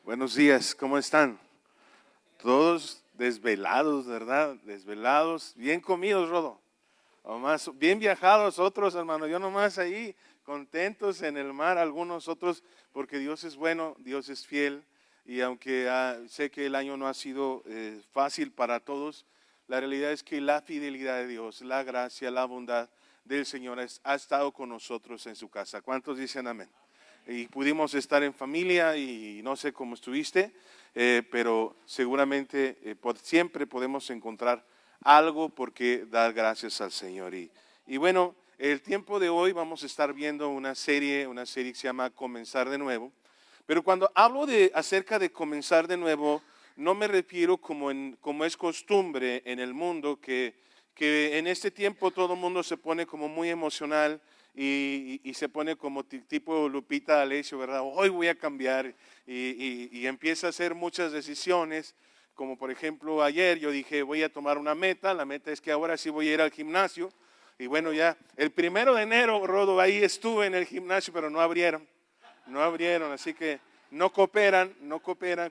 Buenos días, ¿cómo están? Todos desvelados, ¿verdad? Desvelados, bien comidos, Rodo. O más, bien viajados otros, hermano. Yo nomás ahí, contentos en el mar, algunos otros, porque Dios es bueno, Dios es fiel. Y aunque sé que el año no ha sido fácil para todos, la realidad es que la fidelidad de Dios, la gracia, la bondad del Señor ha estado con nosotros en su casa. ¿Cuántos dicen amén? Y pudimos estar en familia y no sé cómo estuviste, pero seguramente siempre podemos encontrar algo por qué dar gracias al Señor. Y bueno, el tiempo de hoy vamos a estar viendo una serie que se llama Comenzar de Nuevo. Pero cuando hablo acerca de comenzar de nuevo, no me refiero como es costumbre en el mundo, que en este tiempo todo el mundo se pone como muy emocional y se pone como tipo Lupita D'Alessio, ¿verdad? Hoy voy a cambiar y empieza a hacer muchas decisiones, como por ejemplo ayer yo dije voy a tomar una meta, la meta es que ahora sí voy a ir al gimnasio y bueno ya el 1 de enero, Rodo, ahí estuve en el gimnasio pero no abrieron, así que no cooperan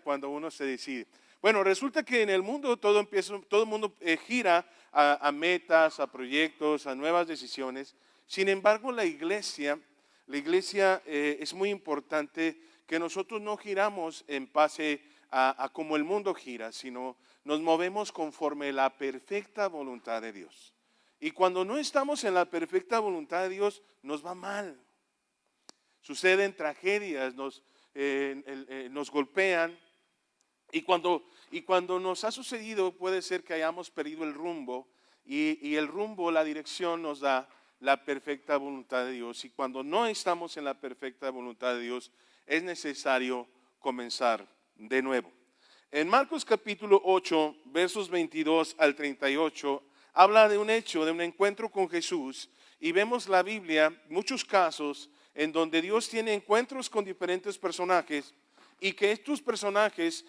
cuando uno se decide. Bueno, resulta que en el mundo todo el mundo gira a metas, a proyectos, a nuevas decisiones. Sin embargo, la iglesia es muy importante que nosotros no giramos en base a como el mundo gira, sino nos movemos conforme la perfecta voluntad de Dios. Y cuando no estamos en la perfecta voluntad de Dios, nos va mal. Suceden tragedias, nos golpean. Y cuando nos ha sucedido, puede ser que hayamos perdido el rumbo. Y el rumbo, la dirección nos da la perfecta voluntad de Dios. Y cuando no estamos en la perfecta voluntad de Dios, es necesario comenzar de nuevo. En Marcos capítulo 8, versos 22 al 38, habla de un hecho, de un encuentro con Jesús. Y vemos la Biblia, muchos casos en donde Dios tiene encuentros con diferentes personajes y que estos personajes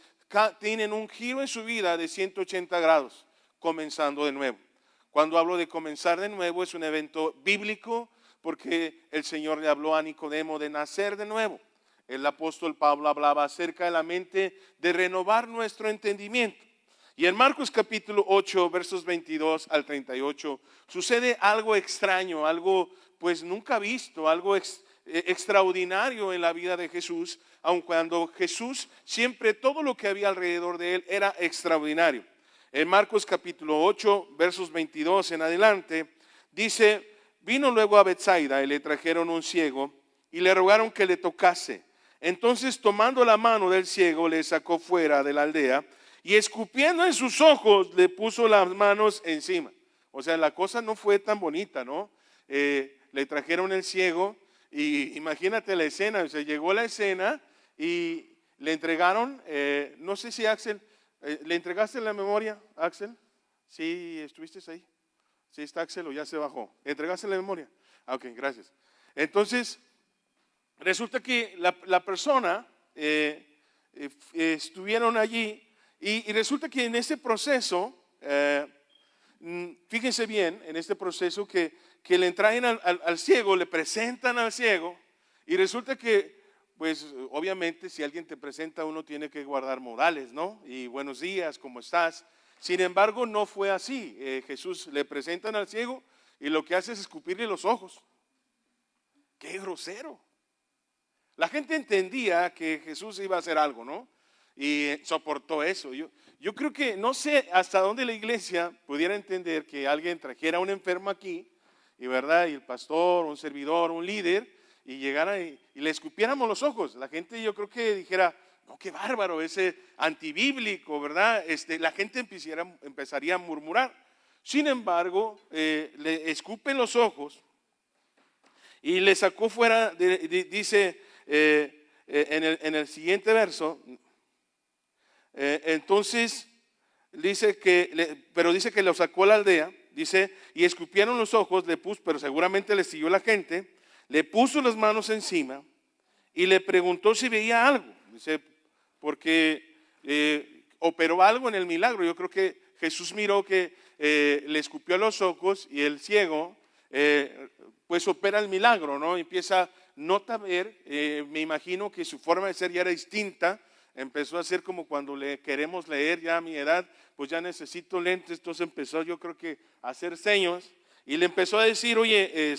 tienen un giro en su vida de 180 grados, comenzando de nuevo. Cuando hablo de comenzar de nuevo es un evento bíblico porque el Señor le habló a Nicodemo de nacer de nuevo. El apóstol Pablo hablaba acerca de la mente, de renovar nuestro entendimiento. Y en Marcos capítulo 8, versos 22 al 38, sucede algo extraño, algo pues nunca visto, algo extraordinario en la vida de Jesús, aun cuando Jesús siempre todo lo que había alrededor de él era extraordinario. En Marcos capítulo 8, versos 22 en adelante, dice, vino luego a Betsaida y le trajeron un ciego y le rogaron que le tocase. Entonces tomando la mano del ciego le sacó fuera de la aldea y escupiendo en sus ojos le puso las manos encima. O sea, la cosa no fue tan bonita, ¿no? Le trajeron el ciego y imagínate la escena, o sea, llegó la escena y le entregaron, no sé si Axel, ¿le entregaste la memoria, Axel? Sí, ¿estuviste ahí? Sí, está Axel o ya se bajó. ¿Le entregaste la memoria? Ok, gracias. Entonces, resulta que la persona estuvieron allí y resulta que en ese proceso, fíjense bien, en este proceso que le traen al ciego, le presentan al ciego y resulta que, pues obviamente si alguien te presenta uno tiene que guardar modales, ¿no? Y buenos días, ¿cómo estás? Sin embargo, no fue así. Jesús le presentan al ciego y lo que hace es escupirle los ojos. ¡Qué grosero! La gente entendía que Jesús iba a hacer algo, ¿no? Y soportó eso. Yo creo que no sé hasta dónde la iglesia pudiera entender que alguien trajera a un enfermo aquí, y verdad, y el pastor, un servidor, un líder, y llegara y le escupiéramos los ojos. La gente yo creo que dijera, no, qué bárbaro, ese antibíblico, ¿verdad? La gente empezaría a murmurar. Sin embargo, le escupen los ojos y le sacó fuera, dice en el siguiente verso, entonces dice pero dice que lo sacó a la aldea, dice, y escupieron los ojos, le puso, pero seguramente le siguió la gente, le puso las manos encima y le preguntó si veía algo, dice, porque operó algo en el milagro. Yo creo que Jesús miró que le escupió los ojos y el ciego pues opera el milagro, ¿no? Empieza, nota ver, me imagino que su forma de ser ya era distinta, empezó a hacer como cuando queremos leer ya a mi edad, pues ya necesito lentes, entonces empezó yo creo que a hacer señas y le empezó a decir, oye,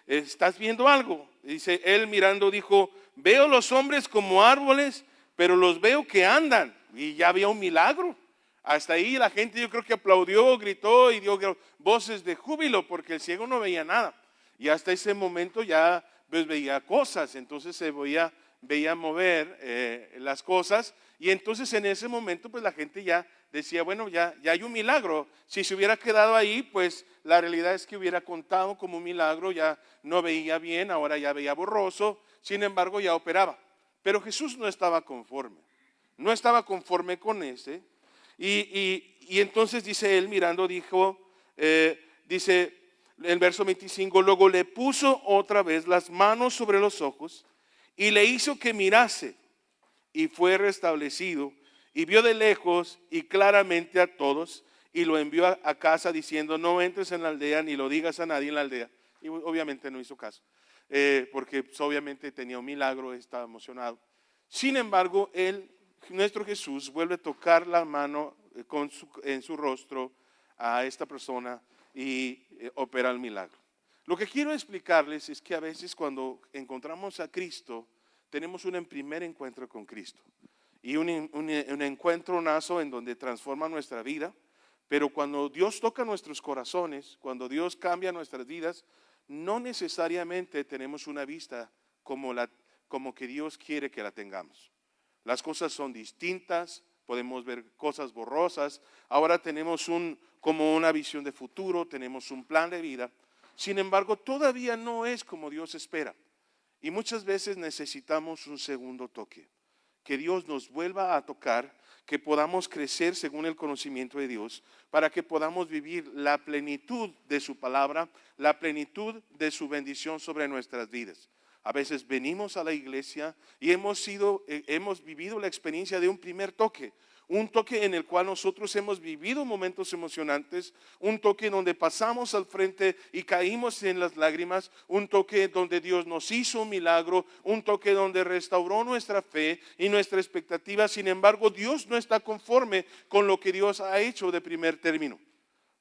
¿estás viendo algo? Dice, él mirando dijo, veo los hombres como árboles, pero los veo que andan, y ya había un milagro. Hasta ahí la gente yo creo que aplaudió, gritó y dio voces de júbilo porque el ciego no veía nada. Y hasta ese momento ya pues veía cosas, entonces se veía mover las cosas. Y entonces en ese momento pues la gente ya decía, bueno, ya hay un milagro. Si se hubiera quedado ahí, pues la realidad es que hubiera contado como un milagro, ya no veía bien, ahora ya veía borroso, sin embargo ya operaba. Pero Jesús no estaba conforme con ese. Y entonces dice él mirando, dice el verso 25, luego le puso otra vez las manos sobre los ojos y le hizo que mirase y fue restablecido y vio de lejos y claramente a todos y lo envió a casa diciendo, no entres en la aldea ni lo digas a nadie en la aldea. Y obviamente no hizo caso, porque pues, obviamente tenía un milagro, estaba emocionado. Sin embargo, nuestro Jesús vuelve a tocar la mano en su rostro a esta persona y opera el milagro. Lo que quiero explicarles es que a veces cuando encontramos a Cristo, tenemos un primer encuentro con Cristo. Y un encuentronazo en donde transforma nuestra vida. Pero cuando Dios toca nuestros corazones, cuando Dios cambia nuestras vidas, no necesariamente tenemos una vista como que Dios quiere que la tengamos. Las cosas son distintas, podemos ver cosas borrosas. Ahora tenemos como una visión de futuro, tenemos un plan de vida. Sin embargo, todavía no es como Dios espera. Y muchas veces necesitamos un segundo toque. Que Dios nos vuelva a tocar, que podamos crecer según el conocimiento de Dios, para que podamos vivir la plenitud de su palabra, la plenitud de su bendición sobre nuestras vidas. A veces venimos a la iglesia y hemos vivido la experiencia de un primer toque. Un toque en el cual nosotros hemos vivido momentos emocionantes, un toque donde pasamos al frente y caímos en las lágrimas, un toque donde Dios nos hizo un milagro, un toque donde restauró nuestra fe y nuestra expectativa. Sin embargo, Dios no está conforme con lo que Dios ha hecho de primer término,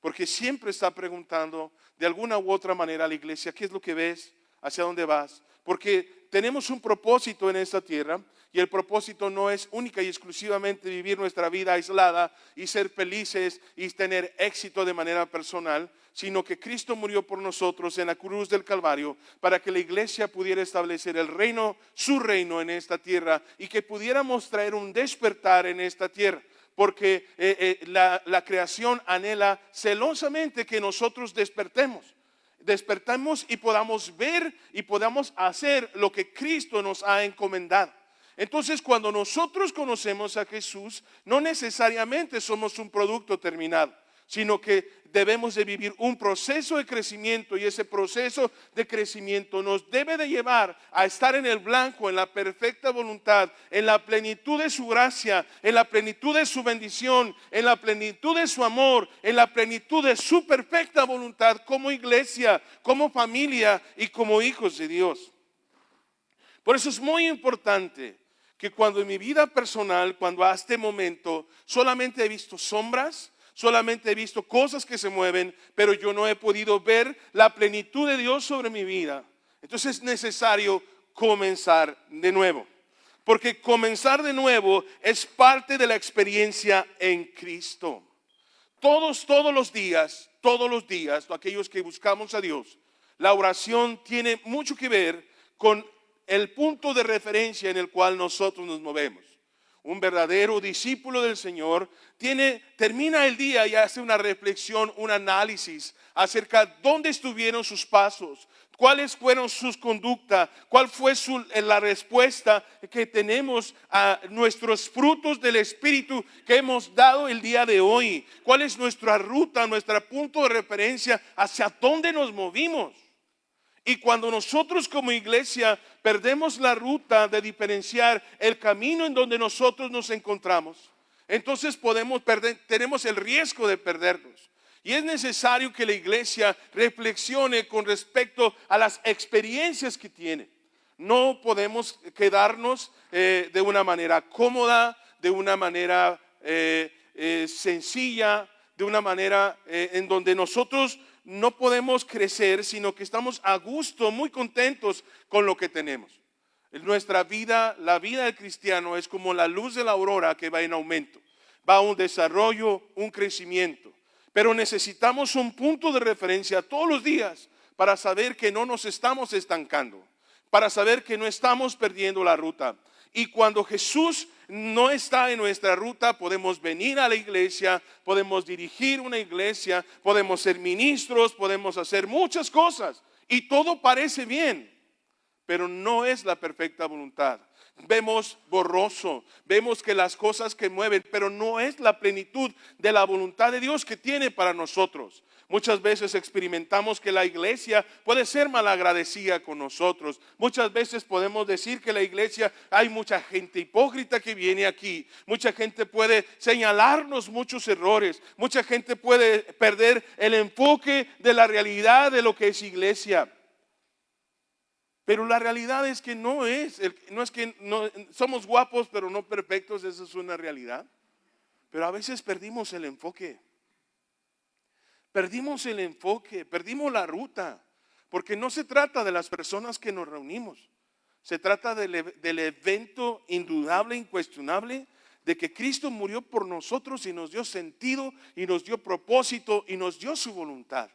porque siempre está preguntando de alguna u otra manera a la iglesia, ¿qué es lo que ves? ¿Hacia dónde vas? Porque tenemos un propósito en esta tierra y el propósito no es única y exclusivamente vivir nuestra vida aislada y ser felices y tener éxito de manera personal, sino que Cristo murió por nosotros en la cruz del Calvario para que la iglesia pudiera establecer el reino, su reino en esta tierra y que pudiéramos traer un despertar en esta tierra. Porque la creación anhela celosamente que nosotros despertemos y podamos ver y podamos hacer lo que Cristo nos ha encomendado. Entonces, cuando nosotros conocemos a Jesús, no necesariamente somos un producto terminado, sino que debemos de vivir un proceso de crecimiento, y ese proceso de crecimiento nos debe de llevar a estar en el blanco, en la perfecta voluntad, en la plenitud de su gracia, en la plenitud de su bendición, en la plenitud de su amor, en la plenitud de su perfecta voluntad como iglesia, como familia y como hijos de Dios. Por eso es muy importante que cuando en mi vida personal, cuando a este momento solamente he visto sombras, solamente he visto cosas que se mueven, pero yo no he podido ver la plenitud de Dios sobre mi vida, entonces es necesario comenzar de nuevo. Porque comenzar de nuevo es parte de la experiencia en Cristo. Todos los días, aquellos que buscamos a Dios, la oración tiene mucho que ver con el punto de referencia en el cual nosotros nos movemos. Un verdadero discípulo del Señor termina el día y hace una reflexión, un análisis acerca de dónde estuvieron sus pasos, cuáles fueron sus conductas, cuál fue la respuesta que tenemos a nuestros frutos del Espíritu que hemos dado el día de hoy, cuál es nuestra ruta, nuestro punto de referencia, hacia dónde nos movimos. Y cuando nosotros como iglesia perdemos la ruta de diferenciar el camino en donde nosotros nos encontramos, entonces tenemos el riesgo de perdernos. Y es necesario que la iglesia reflexione con respecto a las experiencias que tiene. No podemos quedarnos de una manera cómoda, de una manera sencilla, de una manera en donde nosotros no podemos crecer, sino que estamos a gusto, muy contentos con lo que tenemos. En nuestra vida, la vida del cristiano es como la luz de la aurora que va en aumento. Va a un desarrollo, un crecimiento. Pero necesitamos un punto de referencia todos los días para saber que no nos estamos estancando, para saber que no estamos perdiendo la ruta. Y cuando Jesús no está en nuestra ruta, podemos venir a la iglesia, podemos dirigir una iglesia, podemos ser ministros, podemos hacer muchas cosas. Y todo parece bien, pero no es la perfecta voluntad. Vemos borroso, vemos que las cosas que mueven, pero no es la plenitud de la voluntad de Dios que tiene para nosotros. Muchas veces experimentamos que la iglesia puede ser malagradecida con nosotros. Muchas veces podemos decir que la iglesia, hay mucha gente hipócrita que viene aquí. Mucha gente puede señalarnos muchos errores. Mucha gente puede perder el enfoque de la realidad de lo que es iglesia. Pero la realidad es que no es que no, somos guapos pero no perfectos, esa es una realidad. Pero a veces perdimos el enfoque. Perdimos el enfoque, perdimos la ruta. Porque no se trata de las personas que nos reunimos. Se trata del evento indudable, incuestionable, de que Cristo murió por nosotros y nos dio sentido y nos dio propósito y nos dio su voluntad.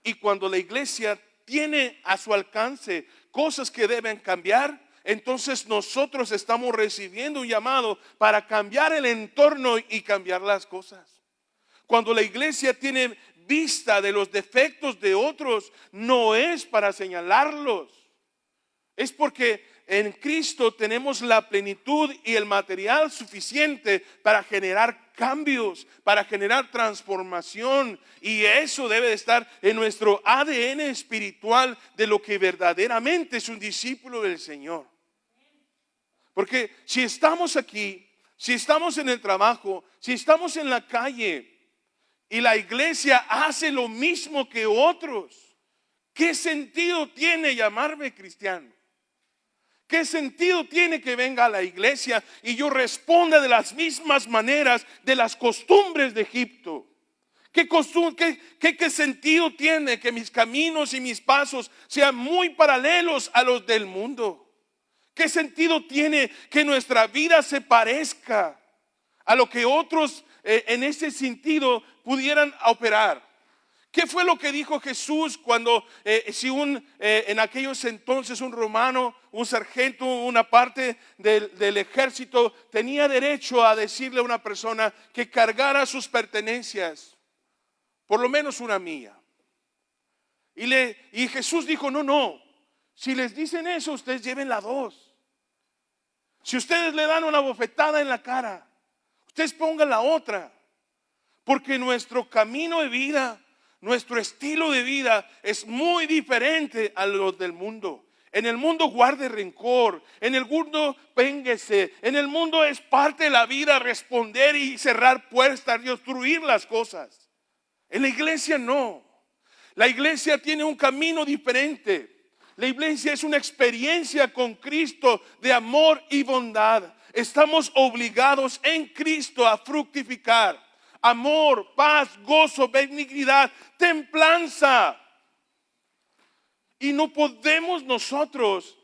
Y cuando la iglesia tiene a su alcance cosas que deben cambiar, entonces nosotros estamos recibiendo un llamado para cambiar el entorno y cambiar las cosas. Cuando la iglesia tiene vista de los defectos de otros, no es para señalarlos, es porque en Cristo tenemos la plenitud y el material suficiente para generar cambios, para generar transformación. Y eso debe de estar en nuestro ADN espiritual de lo que verdaderamente es un discípulo del Señor. Porque si estamos aquí, si estamos en el trabajo, si estamos en la calle y la iglesia hace lo mismo que otros, ¿qué sentido tiene llamarme cristiano? ¿Qué sentido tiene que venga a la iglesia y yo responda de las mismas maneras de las costumbres de Egipto? ¿Qué sentido tiene que mis caminos y mis pasos sean muy paralelos a los del mundo? ¿Qué sentido tiene que nuestra vida se parezca a lo que otros en ese sentido pudieran operar? ¿Qué fue lo que dijo Jesús cuando en aquellos entonces un romano, un sargento, una parte del ejército tenía derecho a decirle a una persona que cargara sus pertenencias, por lo menos una milla? Y Jesús dijo, no, si les dicen eso, ustedes lleven la dos. Si ustedes le dan una bofetada en la cara, ustedes pongan la otra. Porque nuestro camino de vida, nuestro estilo de vida es muy diferente a los del mundo. En el mundo guarde rencor, en el mundo vénguese, en el mundo es parte de la vida responder y cerrar puertas y obstruir las cosas. En la iglesia no. La iglesia tiene un camino diferente. La iglesia es una experiencia con Cristo de amor y bondad. Estamos obligados en Cristo a fructificar amor, paz, gozo, benignidad, templanza. Y no podemos nosotros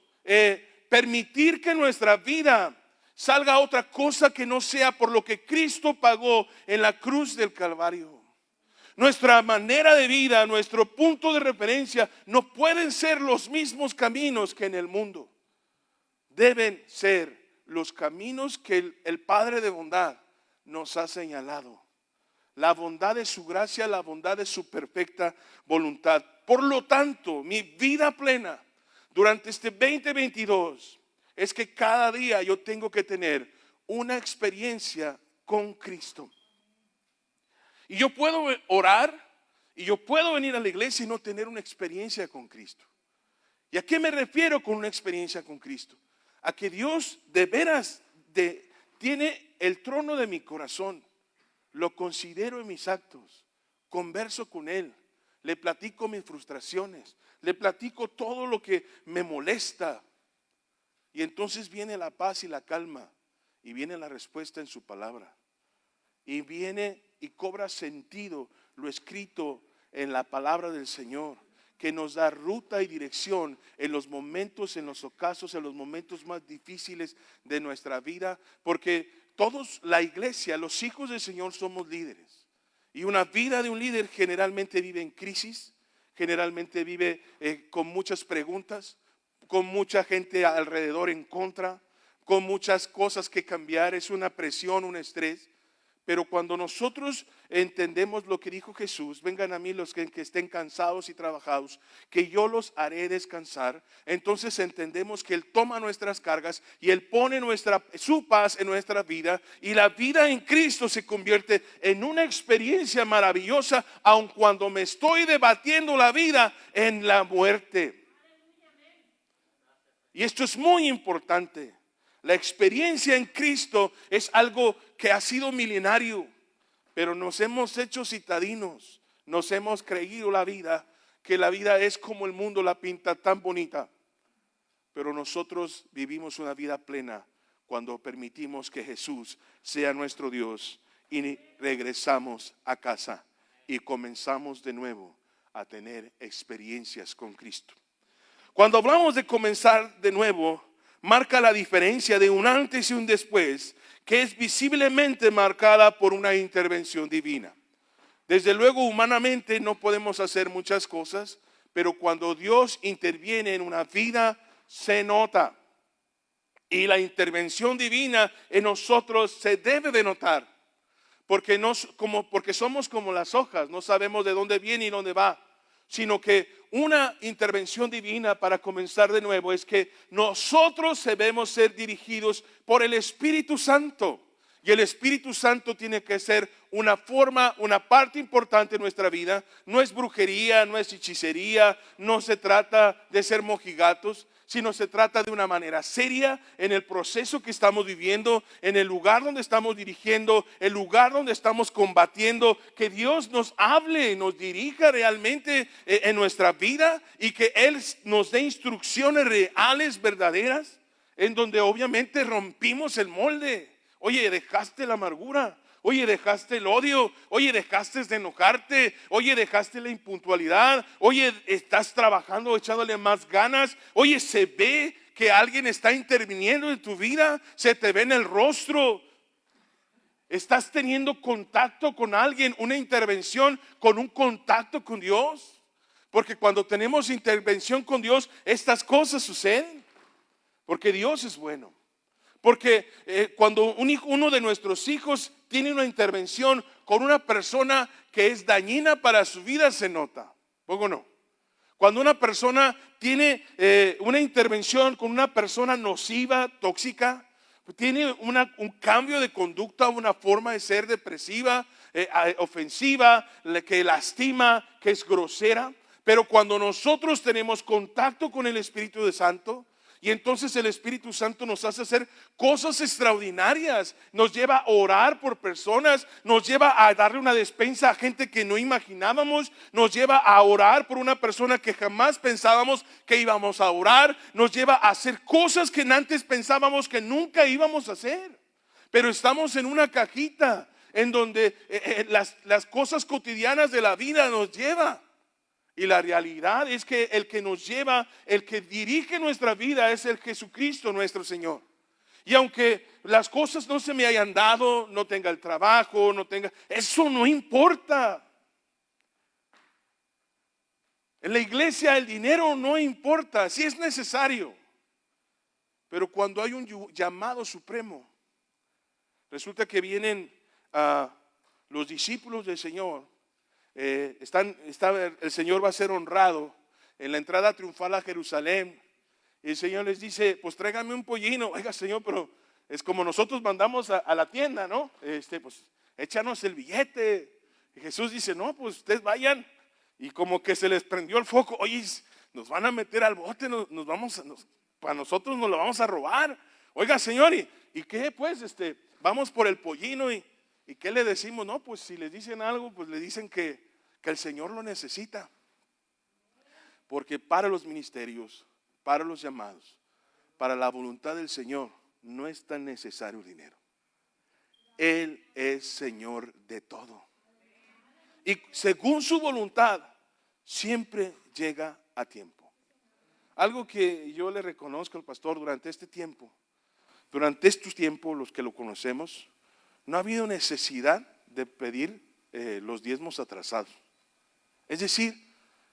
permitir que nuestra vida salga otra cosa que no sea por lo que Cristo pagó en la cruz del Calvario. Nuestra manera de vida, nuestro punto de referencia no pueden ser los mismos caminos que en el mundo. Deben ser los caminos que el Padre de bondad nos ha señalado. La bondad de su gracia, la bondad de su perfecta voluntad. Por lo tanto, mi vida plena durante este 2022 es que cada día yo tengo que tener una experiencia con Cristo. Y yo puedo orar y yo puedo venir a la iglesia y no tener una experiencia con Cristo. ¿Y a qué me refiero con una experiencia con Cristo? A que Dios de veras tiene el trono de mi corazón. Lo considero en mis actos, converso con Él, le platico mis frustraciones, le platico todo lo que me molesta. Y entonces viene la paz y la calma. Y viene la respuesta en su palabra. Y viene y cobra sentido lo escrito en la palabra del Señor, que nos da ruta y dirección en los momentos, en los ocasos, en los momentos más difíciles de nuestra vida. Porque todos, la iglesia, los hijos del Señor somos líderes. Y una vida de un líder generalmente vive en crisis, generalmente vive con muchas preguntas, con mucha gente alrededor en contra, con muchas cosas que cambiar. Es una presión, un estrés. Pero cuando nosotros entendemos lo que dijo Jesús, vengan a mí los que estén cansados y trabajados, que yo los haré descansar. Entonces entendemos que Él toma nuestras cargas y Él pone su paz en nuestra vida. Y la vida en Cristo se convierte en una experiencia maravillosa, aun cuando me estoy debatiendo la vida en la muerte. Y esto es muy importante. La experiencia en Cristo es algo que ha sido milenario, pero nos hemos hecho citadinos, nos hemos creído que la vida es como el mundo la pinta, tan bonita. Pero nosotros vivimos una vida plena cuando permitimos que Jesús sea nuestro Dios y regresamos a casa y comenzamos de nuevo a tener experiencias con Cristo. Cuando hablamos de comenzar de nuevo, marca la diferencia de un antes y un después, que es visiblemente marcada por una intervención divina. Desde luego, humanamente no podemos hacer muchas cosas, pero cuando Dios interviene en una vida, se nota. Y la intervención divina en nosotros se debe de notar, porque somos como las hojas, no sabemos de dónde viene y dónde va. Sino que una intervención divina para comenzar de nuevo es que nosotros debemos ser dirigidos por el Espíritu Santo. Y el Espíritu Santo tiene que ser una parte importante de nuestra vida. No es brujería, no es hechicería, no se trata de ser mojigatos, sino se trata de una manera seria en el proceso que estamos viviendo, en el lugar donde estamos dirigiendo, el lugar donde estamos combatiendo, que Dios nos hable, nos dirija realmente en nuestra vida y que Él nos dé instrucciones reales, verdaderas, en donde obviamente rompimos el molde. Oye, dejaste la amargura. Oye, dejaste el odio. Oye, dejaste de enojarte. Oye, dejaste la impuntualidad. Oye, estás trabajando, echándole más ganas. Oye, se ve que alguien está interviniendo en tu vida. Se te ve en el rostro. Estás teniendo contacto con alguien, una intervención con un contacto con Dios. Porque cuando tenemos intervención con Dios, estas cosas suceden. Porque Dios es bueno. Porque cuando uno de nuestros hijos tiene una intervención con una persona que es dañina para su vida, se nota. ¿Poco no? Cuando una persona tiene una intervención con una persona nociva, tóxica, tiene un cambio de conducta, una forma de ser depresiva, ofensiva, que lastima, que es grosera. Pero cuando nosotros tenemos contacto con el Espíritu Santo, y entonces el Espíritu Santo nos hace hacer cosas extraordinarias, nos lleva a orar por personas, nos lleva a darle una despensa a gente que no imaginábamos, nos lleva a orar por una persona que jamás pensábamos que íbamos a orar, nos lleva a hacer cosas que antes pensábamos que nunca íbamos a hacer. Pero estamos en una cajita en donde las cosas cotidianas de la vida nos lleva. Y la realidad es que el que nos lleva, el que dirige nuestra vida es el Jesucristo nuestro Señor. Y aunque las cosas no se me hayan dado, no tenga el trabajo, eso no importa. En la iglesia el dinero no importa, sí es necesario. Pero cuando hay un llamado supremo, resulta que vienen los discípulos del Señor. El Señor va a ser honrado en la entrada triunfal a Jerusalén. Y el Señor les dice: pues tráigame un pollino. Oiga, Señor, pero es como nosotros mandamos a la tienda, ¿no? Pues échanos el billete. Y Jesús dice: no, pues ustedes vayan. Y como que se les prendió el foco. Oye, nos van a meter al bote, para nosotros nos lo vamos a robar. Oiga, Señor, ¿y qué? Pues vamos por el pollino. ¿Y qué le decimos? No, pues si les dicen algo, pues le dicen que el Señor lo necesita. Porque para los ministerios, para los llamados, para la voluntad del Señor no es tan necesario dinero. Él es Señor de todo. Y según su voluntad, siempre llega a tiempo. Algo que yo le reconozco al pastor durante estos tiempos, los que lo conocemos, no ha habido necesidad de pedir los diezmos atrasados. Es decir,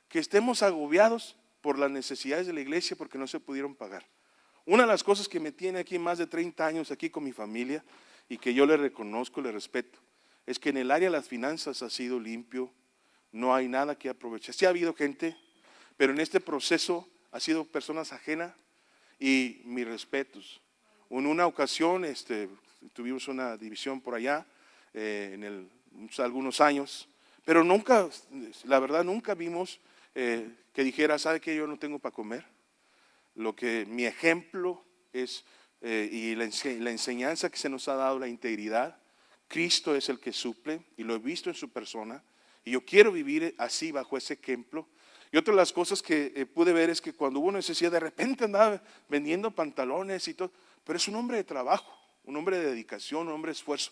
que estemos agobiados por las necesidades de la iglesia porque no se pudieron pagar. Una de las cosas que me tiene aquí más de 30 años aquí con mi familia y que yo le reconozco, le respeto, es que en el área de las finanzas ha sido limpio, no hay nada que aprovechar. Sí ha habido gente, pero en este proceso ha sido personas ajenas y mis respetos. En una ocasión tuvimos una división por allá algunos años, pero nunca, la verdad nunca vimos que dijera, ¿sabe qué? Yo no tengo para comer. Lo que mi ejemplo es y la enseñanza que se nos ha dado, la integridad. Cristo es el que suple y lo he visto en su persona y yo quiero vivir así bajo ese ejemplo. Y otra de las cosas que pude ver es que cuando hubo necesidad, de repente andaba vendiendo pantalones y todo, pero es un hombre de trabajo, un hombre de dedicación, un hombre de esfuerzo,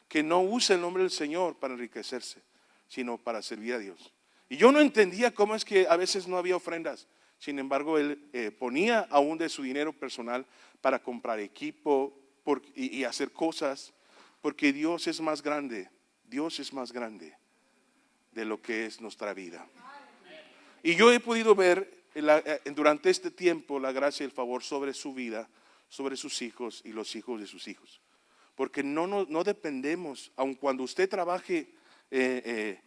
que no usa el nombre del Señor para enriquecerse, sino para servir a Dios. Y yo no entendía cómo es que a veces no había ofrendas. Sin embargo, él ponía aún de su dinero personal para comprar equipo y hacer cosas, porque Dios es más grande. Dios es más grande de lo que es nuestra vida. Y yo he podido ver durante este tiempo la gracia y el favor sobre su vida, sobre sus hijos y los hijos de sus hijos. Porque no dependemos, aun cuando usted trabaje en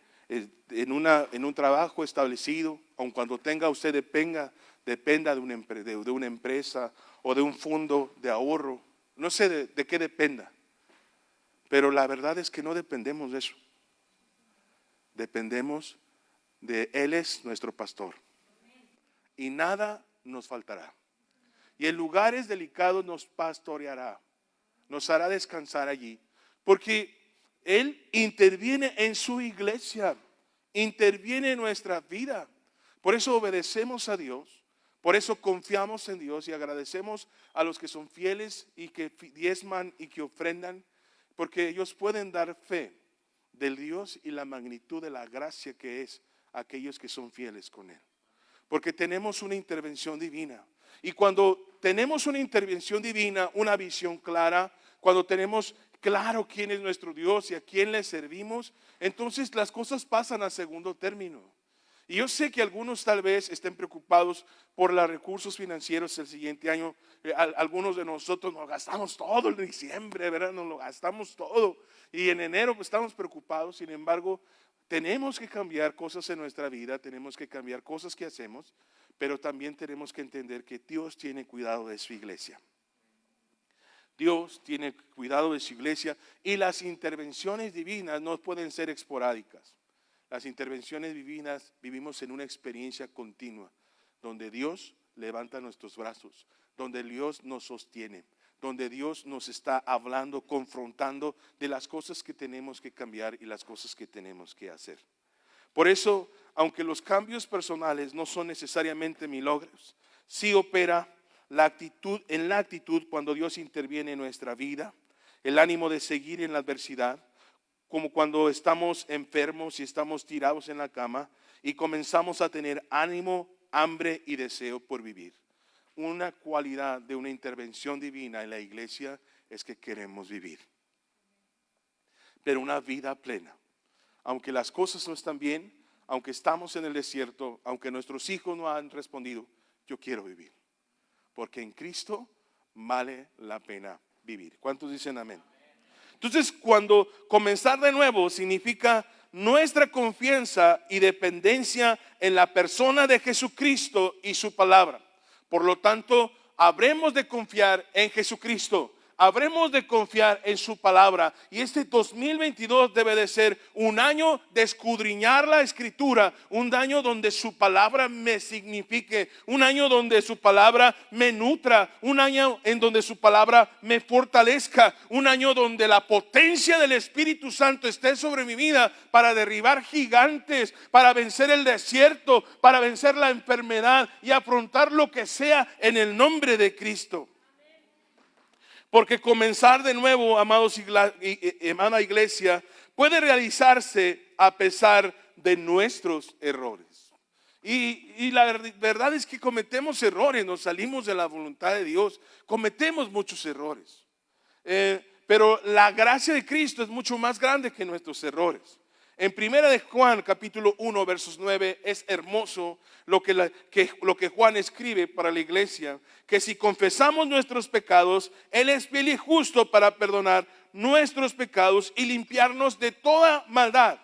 un trabajo establecido, aun cuando usted dependa de una empresa o de un fondo de ahorro, no sé de qué dependa, pero la verdad es que no dependemos de eso. Dependemos de Él, es nuestro pastor y nada nos faltará. Y en lugares delicados nos pastoreará, nos hará descansar allí, porque Él interviene en su iglesia, interviene en nuestra vida. Por eso obedecemos a Dios, por eso confiamos en Dios y agradecemos a los que son fieles y que diezman y que ofrendan, porque ellos pueden dar fe del Dios y la magnitud de la gracia que es aquellos que son fieles con Él. Porque tenemos una intervención divina. Y cuando tenemos una intervención divina, una visión clara, cuando tenemos claro quién es nuestro Dios y a quién le servimos, entonces las cosas pasan a segundo término. Y yo sé que algunos tal vez estén preocupados por los recursos financieros el siguiente año. Algunos de nosotros nos gastamos todo en diciembre, ¿verdad? Nos lo gastamos todo. Y en enero pues estamos preocupados. Sin embargo, tenemos que cambiar cosas en nuestra vida, tenemos que cambiar cosas que hacemos, pero también tenemos que entender que Dios tiene cuidado de su iglesia. Dios tiene cuidado de su iglesia y las intervenciones divinas no pueden ser esporádicas. Las intervenciones divinas vivimos en una experiencia continua, donde Dios levanta nuestros brazos, donde Dios nos sostiene, donde Dios nos está hablando, confrontando de las cosas que tenemos que cambiar y las cosas que tenemos que hacer. Por eso, aunque los cambios personales no son necesariamente milagros, sí opera en la actitud cuando Dios interviene en nuestra vida, el ánimo de seguir en la adversidad, como cuando estamos enfermos y estamos tirados en la cama y comenzamos a tener ánimo, hambre y deseo por vivir. Una cualidad de una intervención divina en la iglesia es que queremos vivir, pero una vida plena. Aunque las cosas no están bien, aunque estamos en el desierto, aunque nuestros hijos no han respondido, yo quiero vivir, porque en Cristo vale la pena vivir. ¿Cuántos dicen amén? Entonces, cuando comenzar de nuevo significa nuestra confianza y dependencia en la persona de Jesucristo y su palabra. Por lo tanto, habremos de confiar en Jesucristo, habremos de confiar en su palabra. Y este 2022 debe de ser un año de escudriñar la escritura, un año donde su palabra me signifique, un año donde su palabra me nutra, un año en donde su palabra me fortalezca, un año donde la potencia del Espíritu Santo esté sobre mi vida para derribar gigantes, para vencer el desierto, para vencer la enfermedad y afrontar lo que sea en el nombre de Cristo. Porque comenzar de nuevo, amados amada iglesia, puede realizarse a pesar de nuestros errores. Y la verdad es que cometemos errores, nos salimos de la voluntad de Dios, cometemos muchos errores. Pero la gracia de Cristo es mucho más grande que nuestros errores. En 1 de Juan capítulo 1 versos 9 es hermoso lo que Juan escribe para la iglesia, que si confesamos nuestros pecados, Él es fiel y justo para perdonar nuestros pecados y limpiarnos de toda maldad.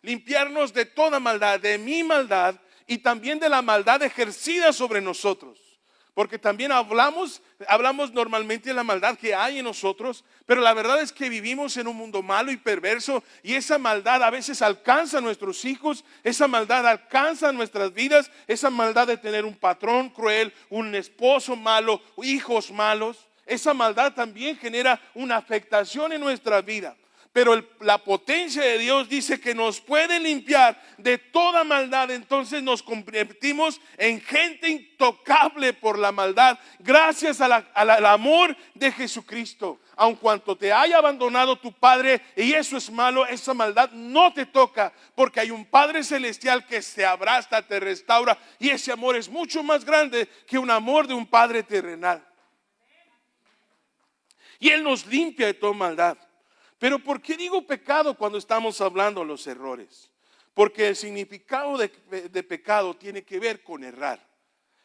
Limpiarnos de toda maldad, de mi maldad y también de la maldad ejercida sobre nosotros. Porque también hablamos normalmente de la maldad que hay en nosotros, pero la verdad es que vivimos en un mundo malo y perverso, y esa maldad a veces alcanza a nuestros hijos, esa maldad alcanza nuestras vidas, esa maldad de tener un patrón cruel, un esposo malo, hijos malos, esa maldad también genera una afectación en nuestra vida. Pero la potencia de Dios dice que nos puede limpiar de toda maldad. Entonces nos convertimos en gente intocable por la maldad, gracias al amor de Jesucristo. Aun cuanto te haya abandonado tu Padre y eso es malo, esa maldad no te toca, porque hay un Padre celestial que te abraza, te restaura, y ese amor es mucho más grande que un amor de un Padre terrenal. Y Él nos limpia de toda maldad. Pero ¿por qué digo pecado cuando estamos hablando de los errores? Porque el significado de pecado tiene que ver con errar.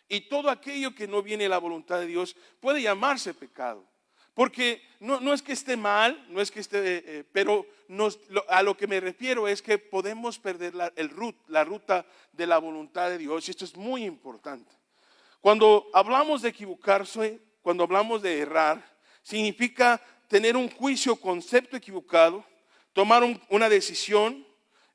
Y todo aquello que no viene de la voluntad de Dios puede llamarse pecado. Porque no es que esté mal, no es que esté, pero a lo que me refiero es que podemos perder la ruta de la voluntad de Dios. Y esto es muy importante. Cuando hablamos de equivocarse, cuando hablamos de errar, significa tener un juicio, concepto equivocado, tomar una decisión,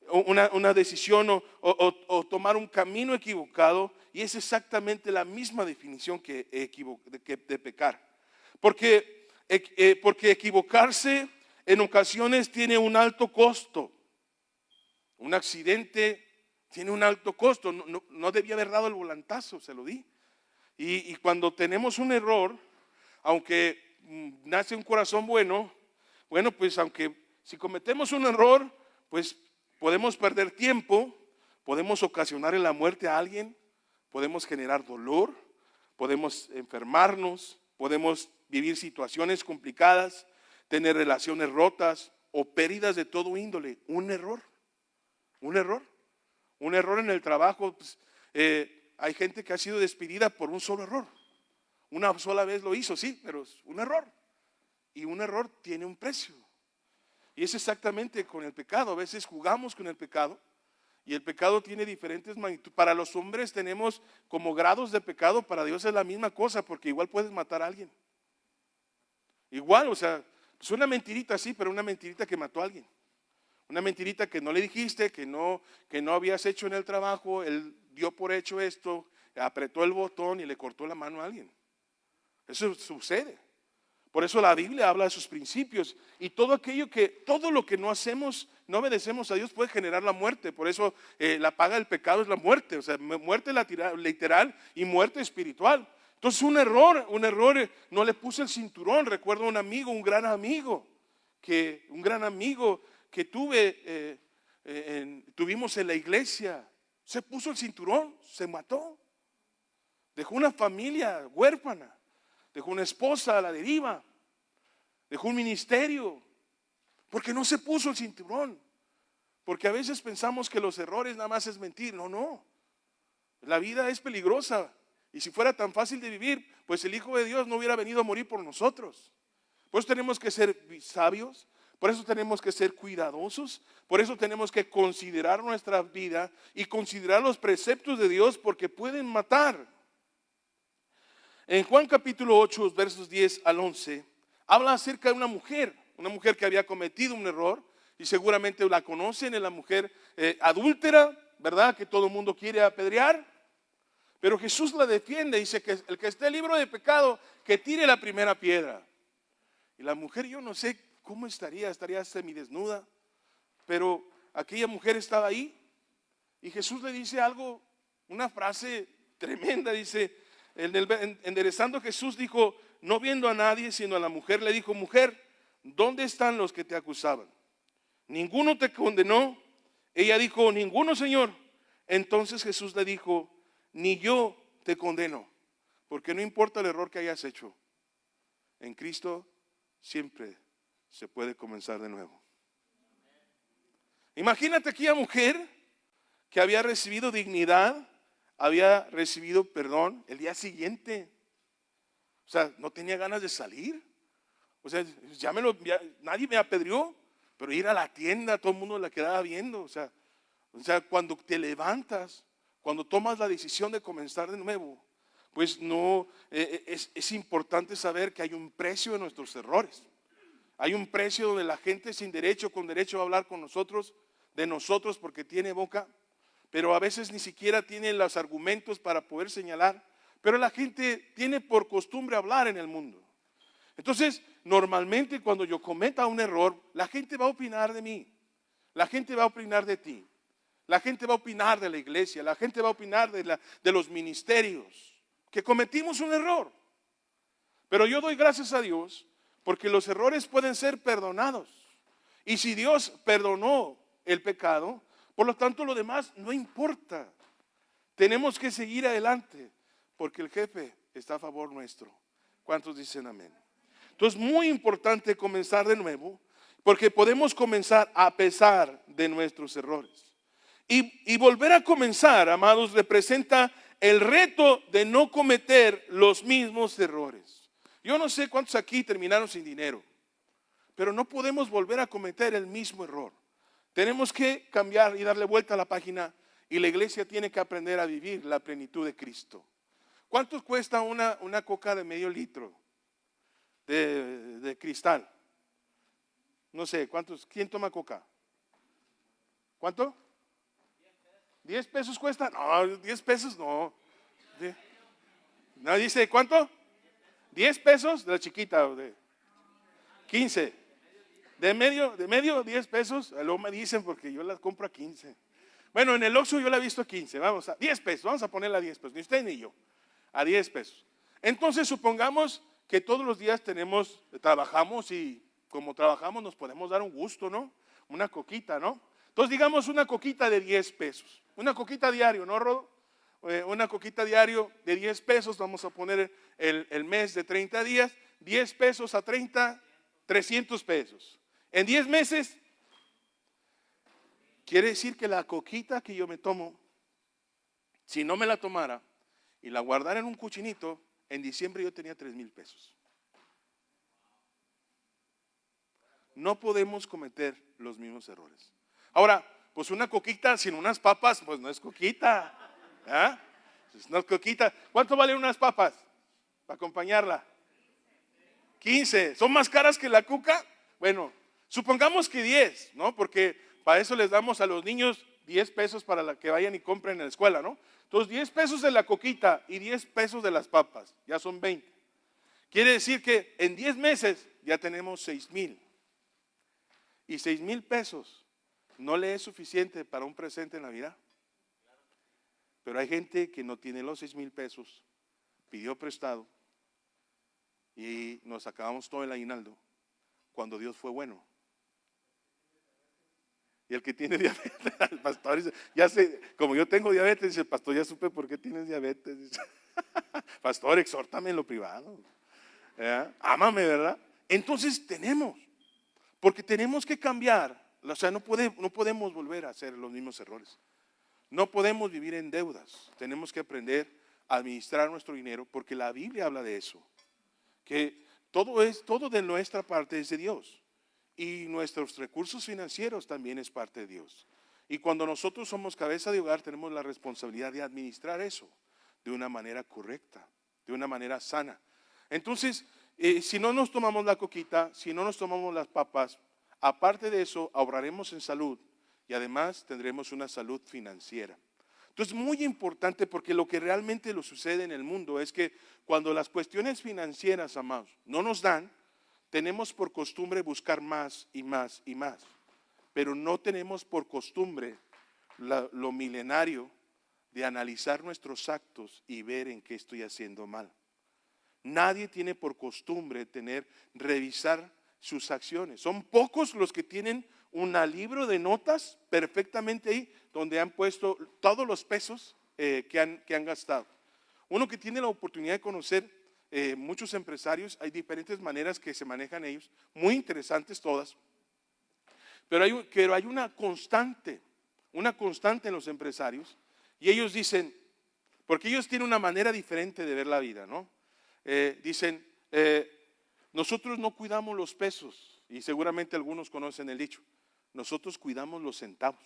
o tomar un camino equivocado, y es exactamente la misma definición que de pecar. Porque equivocarse en ocasiones tiene un alto costo. Un accidente tiene un alto costo. No debía haber dado el volantazo, se lo di. Y cuando tenemos un error, aunque nace un corazón bueno, pues aunque si cometemos un error, pues podemos perder tiempo, podemos ocasionar en la muerte a alguien, podemos generar dolor, podemos enfermarnos, podemos vivir situaciones complicadas, tener relaciones rotas o pérdidas de todo índole. Un error en el trabajo, pues, hay gente que ha sido despedida por un solo error. Una sola vez lo hizo, sí, pero es un error. Y un error tiene un precio. Y es exactamente con el pecado. A veces jugamos con el pecado. Y el pecado tiene diferentes magnitudes. Para los hombres tenemos como grados de pecado. Para Dios es la misma cosa, porque igual puedes matar a alguien. Igual, o sea, es una mentirita, sí, pero una mentirita que mató a alguien. Una mentirita que no le dijiste, que no habías hecho en el trabajo. Él dio por hecho esto, apretó el botón y le cortó la mano a alguien. Eso sucede. Por eso la Biblia habla de sus principios, y todo lo que no hacemos, no obedecemos a Dios, puede generar la muerte. Por eso la paga del pecado es la muerte, o sea, muerte literal y muerte espiritual. Entonces un error, no le puse el cinturón. Recuerdo un amigo, un gran amigo que tuvimos en la iglesia. Se puso el cinturón, se mató, dejó una familia huérfana. Dejó una esposa a la deriva, dejó un ministerio, porque no se puso el cinturón. Porque a veces pensamos que los errores nada más es mentir. No, la vida es peligrosa, y si fuera tan fácil de vivir, pues el Hijo de Dios no hubiera venido a morir por nosotros. Por eso tenemos que ser sabios, por eso tenemos que ser cuidadosos, por eso tenemos que considerar nuestra vida y considerar los preceptos de Dios, porque pueden matar. En Juan capítulo 8, versos 10 al 11, Habla acerca de una mujer que había cometido un error, y seguramente la conocen, es la mujer adúltera, ¿verdad? Que todo el mundo quiere apedrear. Pero Jesús la defiende, dice que el que esté libre de pecado, que tire la primera piedra. Y la mujer, yo no sé cómo estaría semidesnuda, pero aquella mujer estaba ahí, y Jesús le dice algo, una frase tremenda, dice, enderezando Jesús dijo, no viendo a nadie, sino a la mujer, le dijo, mujer, ¿dónde están los que te acusaban? ¿Ninguno te condenó? Ella dijo, ninguno, Señor. Entonces Jesús le dijo, ni yo te condeno, porque no importa el error que hayas hecho, en Cristo siempre se puede comenzar de nuevo. Imagínate aquella mujer que había recibido dignidad, había recibido perdón el día siguiente. O sea, no tenía ganas de salir. O sea, nadie me apedreó, pero ir a la tienda, todo el mundo la quedaba viendo. O sea, cuando te levantas, cuando tomas la decisión de comenzar de nuevo, pues no, es importante saber que hay un precio de nuestros errores. Hay un precio donde la gente sin derecho, con derecho a hablar con nosotros, de nosotros porque tiene boca, pero a veces ni siquiera tiene los argumentos para poder señalar, pero la gente tiene por costumbre hablar en el mundo. Entonces, normalmente cuando yo cometa un error, la gente va a opinar de mí, la gente va a opinar de ti, la gente va a opinar de la iglesia, la gente va a opinar de los ministerios, que cometimos un error. Pero yo doy gracias a Dios porque los errores pueden ser perdonados. Y si Dios perdonó el pecado, por lo tanto lo demás no importa. Tenemos que seguir adelante porque el jefe está a favor nuestro. ¿Cuántos dicen amén? Entonces, muy importante comenzar de nuevo, porque podemos comenzar a pesar de nuestros errores. Y volver a comenzar, amados, representa el reto de no cometer los mismos errores. Yo no sé cuántos aquí terminaron sin dinero, pero no podemos volver a cometer el mismo error. Tenemos que cambiar y darle vuelta a la página, y la iglesia tiene que aprender a vivir la plenitud de Cristo. ¿Cuánto cuesta una coca de medio litro de cristal? No sé, ¿cuántos? ¿Quién toma coca? ¿Cuánto? ¿10 pesos cuesta? No, 10 pesos no. No, dice, ¿cuánto? 10 pesos de la chiquita, de 15. De medio 10 pesos, luego me dicen porque yo las compro a 15. Bueno, en el Oxxo yo la he visto a 15, vamos a 10 pesos, vamos a ponerla a 10 pesos, ni usted ni yo, a 10 pesos. Entonces supongamos que todos los días trabajamos y como trabajamos nos podemos dar un gusto, ¿no? Una coquita, ¿no? Entonces digamos una coquita de 10 pesos, una coquita diario, ¿no, Rodo? Una coquita diario de 10 pesos, vamos a poner el mes de 30 días, 10 pesos a 30, 300 pesos. En 10 meses, quiere decir que la coquita que yo me tomo, si no me la tomara y la guardara en un cuchinito, en diciembre yo tenía 3,000 pesos. No podemos cometer los mismos errores. Ahora, pues una coquita sin unas papas, pues no es coquita. ¿Ah? No es coquita. ¿Cuánto valen unas papas para acompañarla? 15. ¿Son más caras que la cuca? Bueno, supongamos que 10, ¿no? Porque para eso les damos a los niños 10 pesos para que vayan y compren en la escuela, ¿no? Entonces 10 pesos de la coquita y 10 pesos de las papas, ya son 20. Quiere decir que en 10 meses ya tenemos 6,000. Y 6,000 pesos no le es suficiente para un presente en Navidad. Pero hay gente que no tiene los 6,000 pesos, pidió prestado y nos acabamos todo el aguinaldo cuando Dios fue bueno. Y el que tiene diabetes, el pastor dice, ya sé, como yo tengo diabetes, dice, pastor, ya supe por qué tienes diabetes. Dice, pastor, exhórtame en lo privado. Ámame, ¿verdad? Entonces porque tenemos que cambiar. O sea, no podemos volver a hacer los mismos errores. No podemos vivir en deudas. Tenemos que aprender a administrar nuestro dinero porque la Biblia habla de eso. Que todo de nuestra parte es de Dios. Y nuestros recursos financieros también es parte de Dios. Y cuando nosotros somos cabeza de hogar tenemos la responsabilidad de administrar eso de una manera correcta, de una manera sana. Entonces, Si no nos tomamos la coquita, si no nos tomamos las papas, aparte de eso, ahorraremos en salud y además tendremos una salud financiera. Entonces, muy importante, porque lo que realmente lo sucede en el mundo es que cuando las cuestiones financieras, amados, no nos dan, tenemos por costumbre buscar más y más y más, pero no tenemos por costumbre lo milenario de analizar nuestros actos y ver en qué estoy haciendo mal. Nadie tiene por costumbre revisar sus acciones. Son pocos los que tienen un libro de notas perfectamente ahí, donde han puesto todos los pesos que han gastado. Uno que tiene la oportunidad de conocer muchos empresarios, hay diferentes maneras que se manejan ellos, muy interesantes todas, pero hay una constante en los empresarios, y ellos dicen, porque ellos tienen una manera diferente de ver la vida, ¿no? Dicen, nosotros no cuidamos los pesos, y seguramente algunos conocen el dicho, nosotros cuidamos los centavos.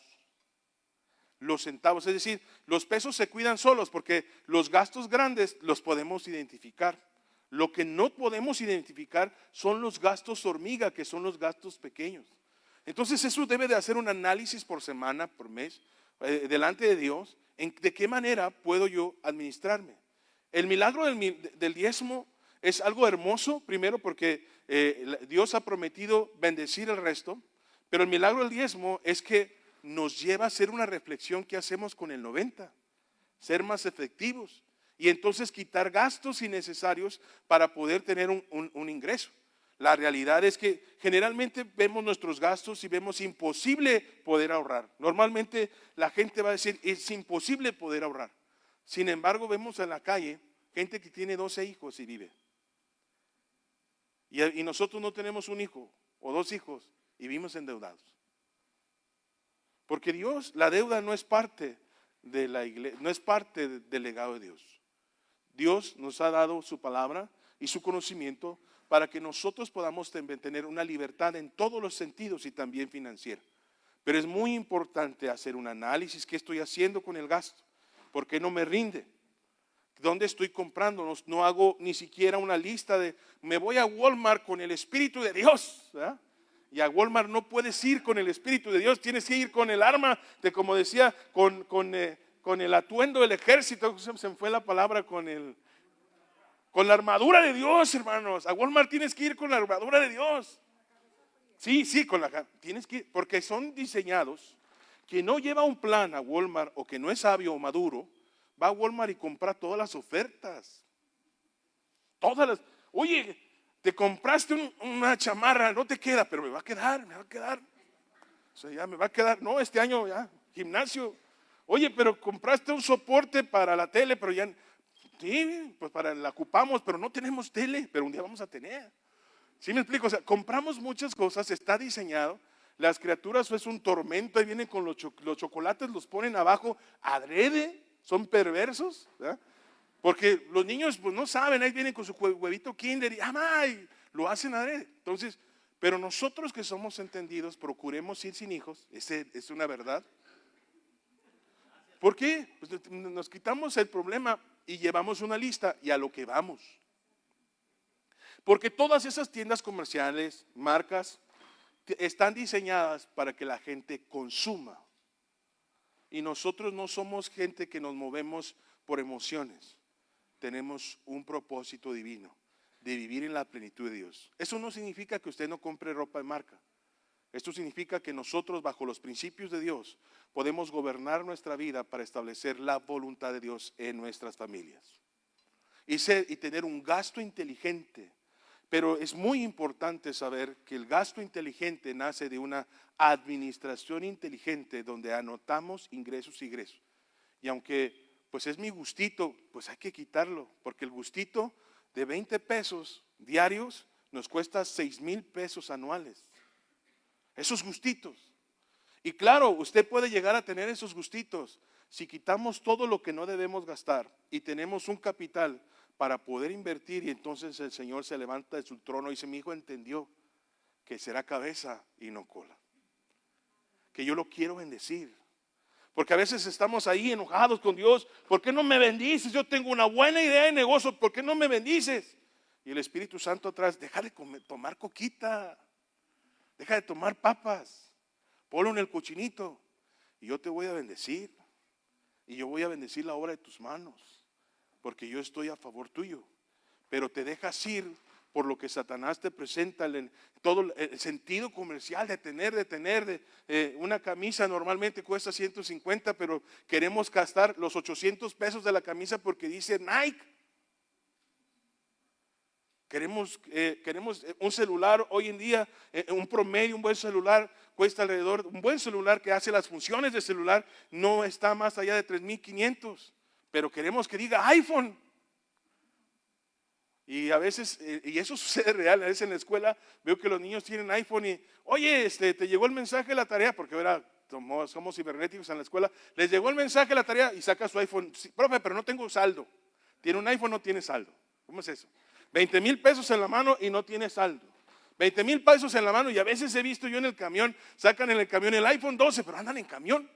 Los centavos, es decir, los pesos se cuidan solos porque los gastos grandes los podemos identificar. Lo que no podemos identificar son los gastos hormiga, que son los gastos pequeños. Entonces eso debe de hacer un análisis por semana, por mes, delante de Dios, de qué manera puedo yo administrarme. El milagro del diezmo es algo hermoso, primero porque Dios ha prometido bendecir el resto, pero el milagro del diezmo es que nos lleva a hacer una reflexión que hacemos con el 90, ser más efectivos y entonces quitar gastos innecesarios para poder tener un ingreso. La realidad es que generalmente vemos nuestros gastos y vemos imposible poder ahorrar. Normalmente la gente va a decir, es imposible poder ahorrar. Sin embargo, vemos en la calle gente que tiene 12 hijos y vive. Y nosotros no tenemos un hijo o 2 hijos y vivimos endeudados. Porque Dios, la deuda no es parte de la iglesia, no es parte del legado de Dios. Dios nos ha dado su palabra y su conocimiento para que nosotros podamos tener una libertad en todos los sentidos y también financiera. Pero es muy importante hacer un análisis, ¿qué estoy haciendo con el gasto? ¿Por qué no me rinde? ¿Dónde estoy comprando? No hago ni siquiera una lista de, me voy a Walmart con el Espíritu de Dios, ¿verdad? Y a Walmart no puedes ir con el Espíritu de Dios, tienes que ir con el arma de, como decía, con el atuendo del ejército, se me fue la palabra, con la armadura de Dios, hermanos. A Walmart tienes que ir con la armadura de Dios. Sí, tienes que ir, porque son diseñados. Quien no lleva un plan a Walmart o que no es sabio o maduro, va a Walmart y compra todas las ofertas. Oye, te compraste una chamarra, no te queda, pero me va a quedar. O sea, ya me va a quedar. No, este año ya, gimnasio. Oye, pero compraste un soporte para la tele, pero ya, sí, pues la ocupamos, pero no tenemos tele, pero un día vamos a tener. ¿Sí me explico? O sea, compramos muchas cosas, está diseñado. Las criaturas es un tormento, ahí vienen con los chocolates, los ponen abajo, adrede, son perversos, ¿verdad? Porque los niños pues no saben, ahí vienen con su huevito kinder y ¡ay! Lo hacen adrede. Entonces, pero nosotros que somos entendidos, procuremos ir sin hijos, es una verdad. ¿Por qué? Pues nos quitamos el problema y llevamos una lista y a lo que vamos. Porque todas esas tiendas comerciales, marcas, están diseñadas para que la gente consuma. Y nosotros no somos gente que nos movemos por emociones. Tenemos un propósito divino de vivir en la plenitud de Dios. Eso no significa que usted no compre ropa de marca. Esto significa que nosotros, bajo los principios de Dios, podemos gobernar nuestra vida para establecer la voluntad de Dios en nuestras familias. Y tener un gasto inteligente. Pero es muy importante saber que el gasto inteligente nace de una administración inteligente donde anotamos ingresos y egresos. Y aunque pues es mi gustito, pues hay que quitarlo, porque el gustito de 20 pesos diarios nos cuesta 6,000 pesos anuales. Esos gustitos. Y claro, usted puede llegar a tener esos gustitos si quitamos todo lo que no debemos gastar y tenemos un capital para poder invertir, y entonces el Señor se levanta de su trono y dice, mi hijo entendió que será cabeza y no cola, que yo lo quiero bendecir. Porque a veces estamos ahí enojados con Dios, ¿por qué no me bendices? Yo tengo una buena idea de negocio, ¿por qué no me bendices? Y el Espíritu Santo atrás, deja de tomar coquita, deja de tomar papas, ponlo en el cochinito y yo te voy a bendecir. Y yo voy a bendecir la obra de tus manos, porque yo estoy a favor tuyo. Pero te dejas ir por lo que Satanás te presenta, todo el sentido comercial de tener una camisa normalmente cuesta 150, pero queremos gastar los 800 pesos de la camisa porque dice Nike. Queremos un celular hoy en día, un promedio, un buen celular cuesta alrededor, un buen celular que hace las funciones de celular no está más allá de 3,500, pero queremos que diga iPhone. Y a veces, y eso sucede real, a veces en la escuela veo que los niños tienen iPhone y, oye, te llegó el mensaje de la tarea, porque ahora somos cibernéticos en la escuela, les llegó el mensaje de la tarea y saca su iPhone. Sí, profe, pero no tengo saldo. Tiene un iPhone, no tiene saldo. ¿Cómo es eso? 20,000 pesos en la mano y no tiene saldo. 20,000 pesos en la mano y a veces he visto yo en el camión, sacan en el camión el iPhone 12, pero andan en camión.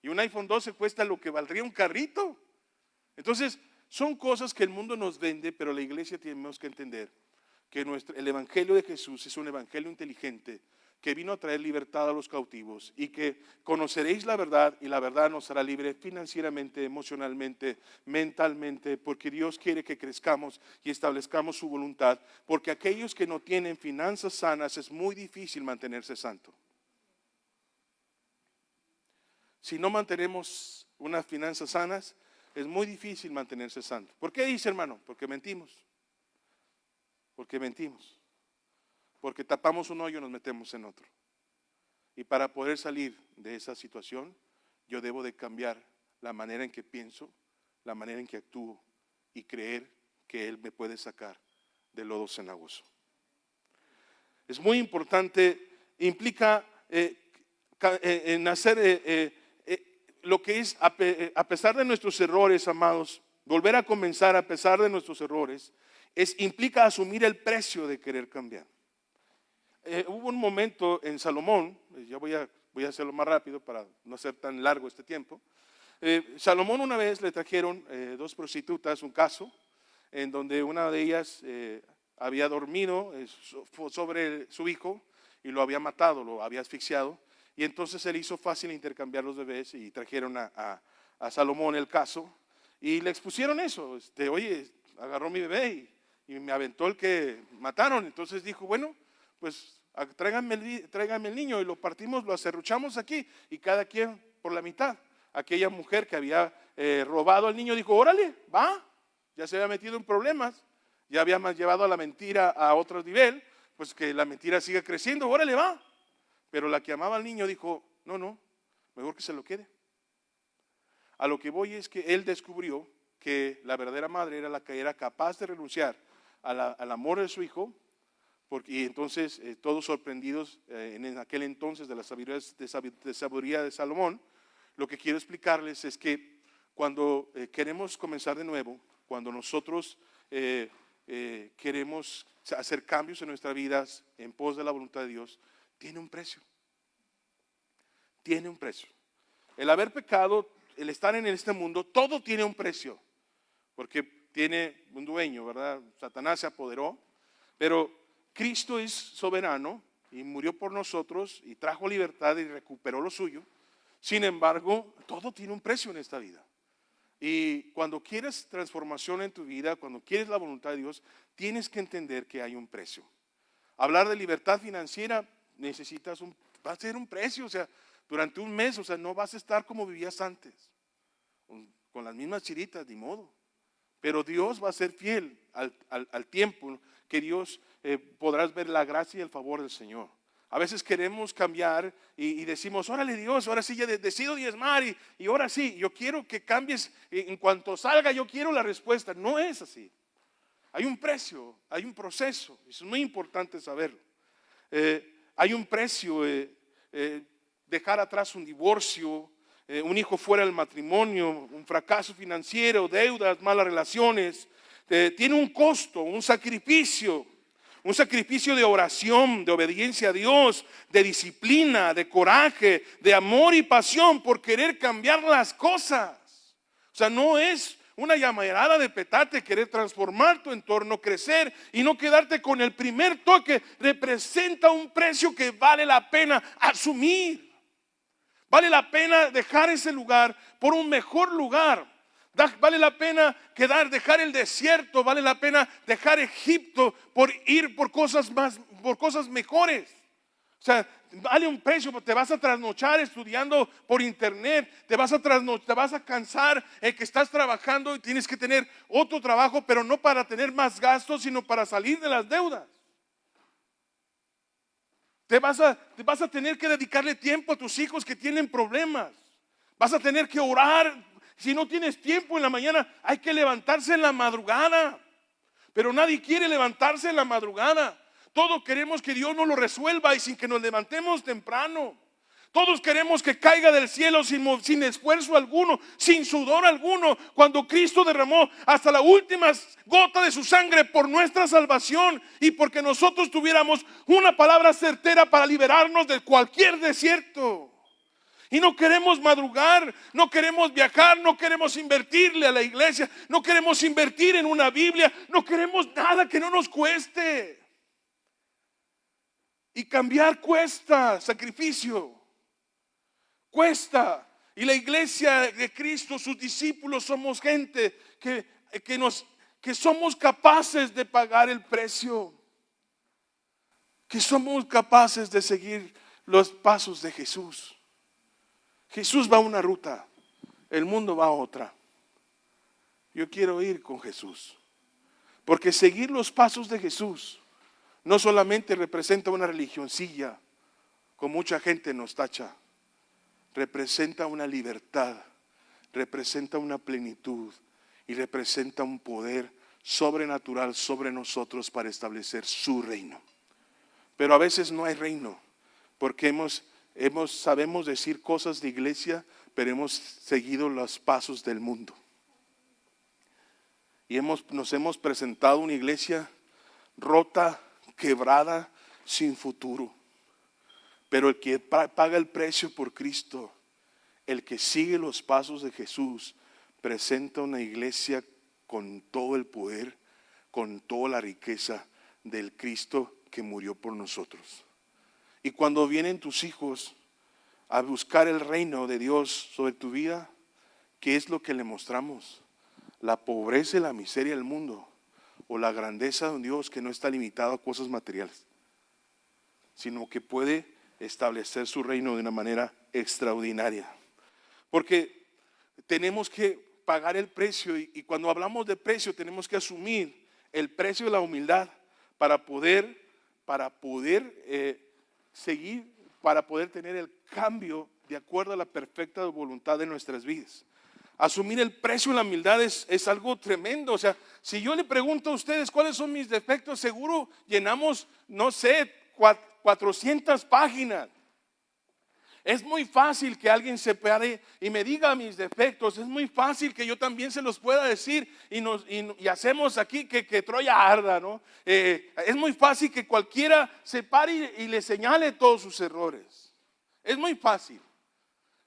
Y un iPhone 12 cuesta lo que valdría un carrito. Entonces, son cosas que el mundo nos vende, pero la iglesia tenemos que entender que el evangelio de Jesús es un evangelio inteligente que vino a traer libertad a los cautivos y que conoceréis la verdad y la verdad nos hará libre financieramente, emocionalmente, mentalmente, porque Dios quiere que crezcamos y establezcamos su voluntad, porque aquellos que no tienen finanzas sanas es muy difícil mantenerse santo. Si no mantenemos unas finanzas sanas, es muy difícil mantenerse santo. ¿Por qué dice, hermano? Porque mentimos. Porque mentimos. Porque tapamos un hoyo y nos metemos en otro. Y para poder salir de esa situación, yo debo de cambiar la manera en que pienso, la manera en que actúo y creer que Él me puede sacar del lodo cenagoso. Es muy importante, implica en hacer lo que es, a pesar de nuestros errores, amados, volver a comenzar a pesar de nuestros errores, implica asumir el precio de querer cambiar. Hubo un momento en Salomón, ya voy a hacerlo más rápido para no hacer tan largo este tiempo. Salomón una vez le trajeron 2 prostitutas un caso en donde una de ellas había dormido sobre su hijo y lo había matado, lo había asfixiado. Y entonces se le hizo fácil intercambiar los bebés y trajeron a Salomón el caso y le expusieron eso. Oye, agarró mi bebé y me aventó el que mataron. Entonces dijo, bueno, pues tráiganme el niño y lo partimos, lo acerruchamos aquí y cada quien por la mitad. Aquella mujer que había robado al niño dijo, órale, va, ya se había metido en problemas, ya había llevado a la mentira a otro nivel, pues que la mentira siga creciendo, órale, va. Pero la que amaba al niño dijo, no, mejor que se lo quede. A lo que voy es que él descubrió que la verdadera madre era la que era capaz de renunciar al amor de su hijo, y entonces todos sorprendidos en aquel entonces de la sabiduría de Salomón, lo que quiero explicarles es que cuando queremos comenzar de nuevo, cuando nosotros queremos hacer cambios en nuestras vidas en pos de la voluntad de Dios, tiene un precio. Tiene un precio. El haber pecado, el estar en este mundo, todo tiene un precio. Porque tiene un dueño, ¿verdad? Satanás se apoderó, pero Cristo es soberano y murió por nosotros y trajo libertad y recuperó lo suyo. Sin embargo, todo tiene un precio en esta vida. Y cuando quieres transformación en tu vida, cuando quieres la voluntad de Dios, tienes que entender que hay un precio. Hablar de libertad financiera, va a ser un precio, o sea, durante un mes, o sea, no vas a estar como vivías antes, con las mismas chiritas, ni modo. Pero Dios va a ser fiel al tiempo que Dios podrás ver la gracia y el favor del Señor. A veces queremos cambiar y decimos, órale Dios, ahora sí ya decido diezmar y ahora sí, yo quiero que cambies, en cuanto salga yo quiero la respuesta. No es así. Hay un precio, hay un proceso, es muy importante saberlo. Hay un precio, dejar atrás un divorcio, un hijo fuera del matrimonio, un fracaso financiero, deudas, malas relaciones, tiene un costo, un sacrificio de oración, de obediencia a Dios, de disciplina, de coraje, de amor y pasión por querer cambiar las cosas. O sea, no es una llamarada de petate, querer transformar tu entorno, crecer y no quedarte con el primer toque. Representa un precio que vale la pena asumir. Vale la pena dejar ese lugar por un mejor lugar. Vale la pena dejar el desierto, vale la pena dejar Egipto por ir por cosas mejores. O sea, vale un precio. Te vas a trasnochar estudiando por internet, te vas a cansar que estás trabajando y tienes que tener otro trabajo, pero no para tener más gastos, sino para salir de las deudas. Te vas a tener que dedicarle tiempo a tus hijos que tienen problemas. Vas a tener que orar. Si no tienes tiempo en la mañana, hay que levantarse en la madrugada. Pero nadie quiere levantarse en la madrugada. Todos queremos que Dios nos lo resuelva y sin que nos levantemos temprano. Todos queremos que caiga del cielo sin esfuerzo alguno, sin sudor alguno, cuando Cristo derramó hasta la última gota de su sangre por nuestra salvación y porque nosotros tuviéramos una palabra certera para liberarnos de cualquier desierto. Y no queremos madrugar, no queremos viajar, no queremos invertirle a la iglesia, no queremos invertir en una Biblia, no queremos nada que no nos cueste. Y cambiar cuesta sacrificio. Cuesta. Y la iglesia de Cristo, sus discípulos, somos gente que somos capaces de pagar el precio. Que somos capaces de seguir los pasos de Jesús. Jesús va a una ruta, el mundo va a otra. Yo quiero ir con Jesús. Porque seguir los pasos de Jesús no solamente representa una religioncilla, como mucha gente nos tacha. Representa una libertad, representa una plenitud y representa un poder sobrenatural sobre nosotros para establecer su reino. Pero a veces no hay reino, porque sabemos decir cosas de iglesia, pero hemos seguido los pasos del mundo. Y nos hemos presentado una iglesia rota, quebrada, sin futuro. Pero el que paga el precio por Cristo, el que sigue los pasos de Jesús, presenta una iglesia con todo el poder, con toda la riqueza del Cristo que murió por nosotros. Y cuando vienen tus hijos a buscar el reino de Dios sobre tu vida, ¿qué es lo que le mostramos? ¿La pobreza y la miseria del mundo? ¿O la grandeza de un Dios que no está limitado a cosas materiales, sino que puede establecer su reino de una manera extraordinaria? Porque tenemos que pagar el precio y cuando hablamos de precio tenemos que asumir el precio de la humildad para poder seguir, para poder tener el cambio de acuerdo a la perfecta voluntad de nuestras vidas. Asumir el precio de la humildad es algo tremendo. O sea, si yo le pregunto a ustedes cuáles son mis defectos, seguro llenamos, no sé, 400 páginas. Es muy fácil que alguien se pare y me diga mis defectos. Es muy fácil que yo también se los pueda decir y hacemos aquí que Troya arda, ¿no? Es muy fácil que cualquiera se pare y le señale todos sus errores. Es muy fácil.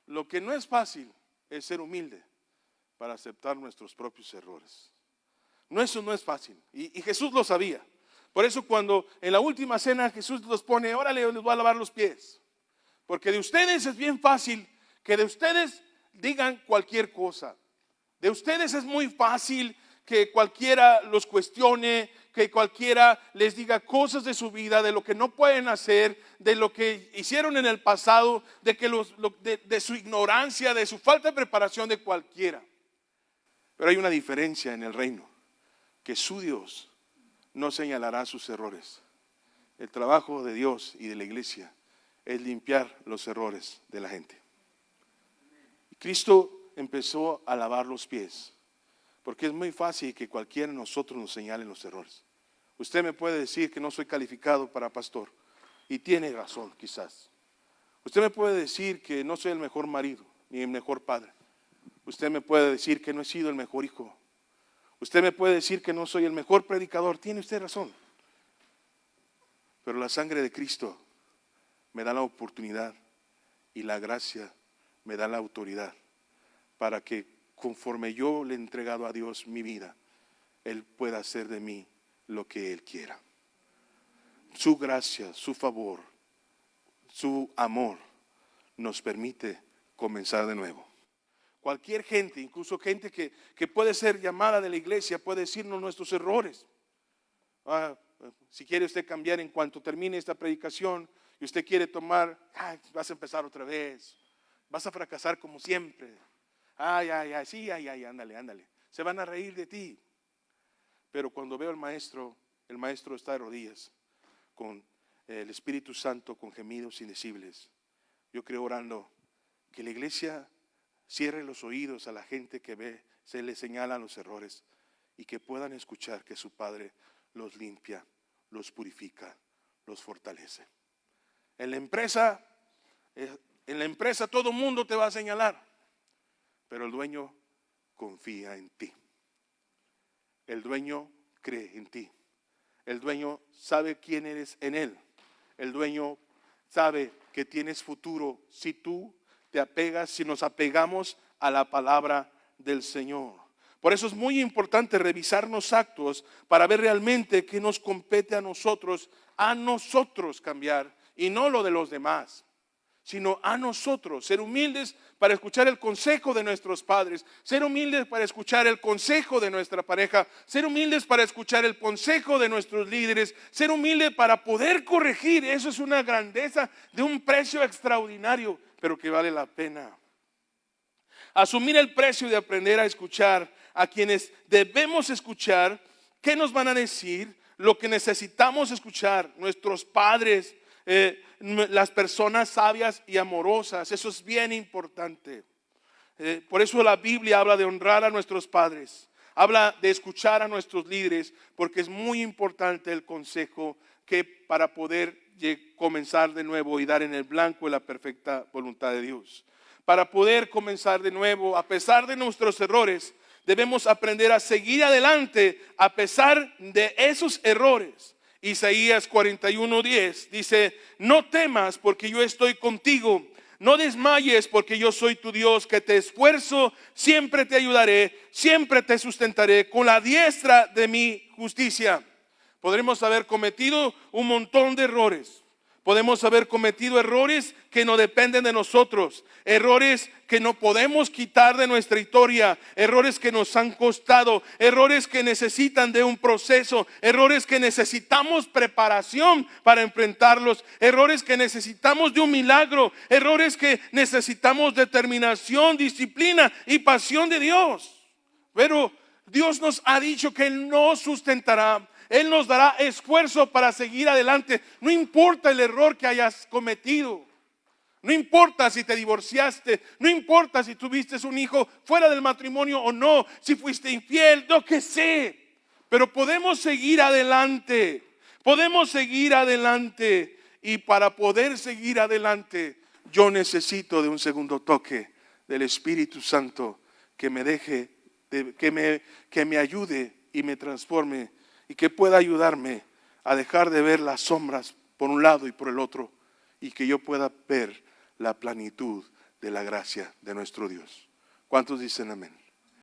Lo que no es fácil es ser humilde para aceptar nuestros propios errores. Eso no es fácil. Y Jesús lo sabía. Por eso cuando en la última cena Jesús los pone, órale, les voy a lavar los pies. Porque de ustedes es bien fácil que de ustedes digan cualquier cosa. De ustedes es muy fácil que cualquiera los cuestione, que cualquiera les diga cosas de su vida, de lo que no pueden hacer, de lo que hicieron en el pasado, de su ignorancia, de su falta de preparación de cualquiera. Pero hay una diferencia en el reino, que su Dios no señalará sus errores. El trabajo de Dios y de la iglesia es limpiar los errores de la gente. Cristo empezó a lavar los pies, porque es muy fácil que cualquiera de nosotros nos señale los errores. Usted me puede decir que no soy calificado para pastor, y tiene razón quizás. Usted me puede decir que no soy el mejor marido, ni el mejor padre. Usted me puede decir que no he sido el mejor hijo. Usted me puede decir que no soy el mejor predicador. Tiene usted razón. Pero la sangre de Cristo me da la oportunidad y la gracia me da la autoridad para que conforme yo le he entregado a Dios mi vida, Él pueda hacer de mí lo que Él quiera. Su gracia, su favor, su amor nos permite comenzar de nuevo. Cualquier gente, incluso gente que puede ser llamada de la iglesia, puede decirnos nuestros errores. Si quiere usted cambiar en cuanto termine esta predicación y usted quiere tomar, vas a empezar otra vez, vas a fracasar como siempre. Sí, ándale. Se van a reír de ti. Pero cuando veo al maestro, el maestro está de rodillas con el Espíritu Santo, con gemidos indecibles. Yo creo orando que la iglesia cierre los oídos a la gente que ve, se le señalan los errores y que puedan escuchar que su Padre los limpia, los purifica, los fortalece. En la empresa todo el mundo te va a señalar, pero el dueño confía en ti. El dueño cree en ti. El dueño sabe quién eres en él. El dueño sabe que tienes futuro si tú te apegas, si nos apegamos a la palabra del Señor. Por eso es muy importante revisarnos actos para ver realmente qué nos compete a nosotros cambiar, y no lo de los demás, sino a nosotros, ser humildes para escuchar el consejo de nuestros padres, ser humildes para escuchar el consejo de nuestra pareja, ser humildes para escuchar el consejo de nuestros líderes, ser humildes para poder corregir. Eso es una grandeza de un precio extraordinario, pero que vale la pena. Asumir el precio de aprender a escuchar a quienes debemos escuchar, qué nos van a decir, lo que necesitamos escuchar, nuestros padres, las personas sabias y amorosas. Eso es bien importante. Por eso la Biblia habla de honrar a nuestros padres, habla de escuchar a nuestros líderes, porque es muy importante el consejo que para poder comenzar de nuevo y dar en el blanco la perfecta voluntad de Dios. Para poder comenzar de nuevo, a pesar de nuestros errores, debemos aprender a seguir adelante a pesar de esos errores. Isaías 41:10 dice: no temas porque yo estoy contigo, no desmayes porque yo soy tu Dios, que te esfuerzo, siempre te ayudaré, siempre te sustentaré con la diestra de mi justicia. Podremos haber cometido un montón de errores. Podemos haber cometido errores que no dependen de nosotros, errores que no podemos quitar de nuestra historia, errores que nos han costado, errores que necesitan de un proceso, errores que necesitamos preparación para enfrentarlos, errores que necesitamos de un milagro, errores que necesitamos determinación, disciplina y pasión de Dios. Pero Dios nos ha dicho que Él nos sustentará. Él nos dará esfuerzo para seguir adelante. No importa el error que hayas cometido. No importa si te divorciaste. No importa si tuviste un hijo fuera del matrimonio o no. Si fuiste infiel, lo que sé. Pero podemos seguir adelante. Podemos seguir adelante. Y para poder seguir adelante, yo necesito de un segundo toque del Espíritu Santo que me deje, que me ayude y me transforme, y que pueda ayudarme a dejar de ver las sombras por un lado y por el otro, y que yo pueda ver la plenitud de la gracia de nuestro Dios. ¿Cuántos dicen amén?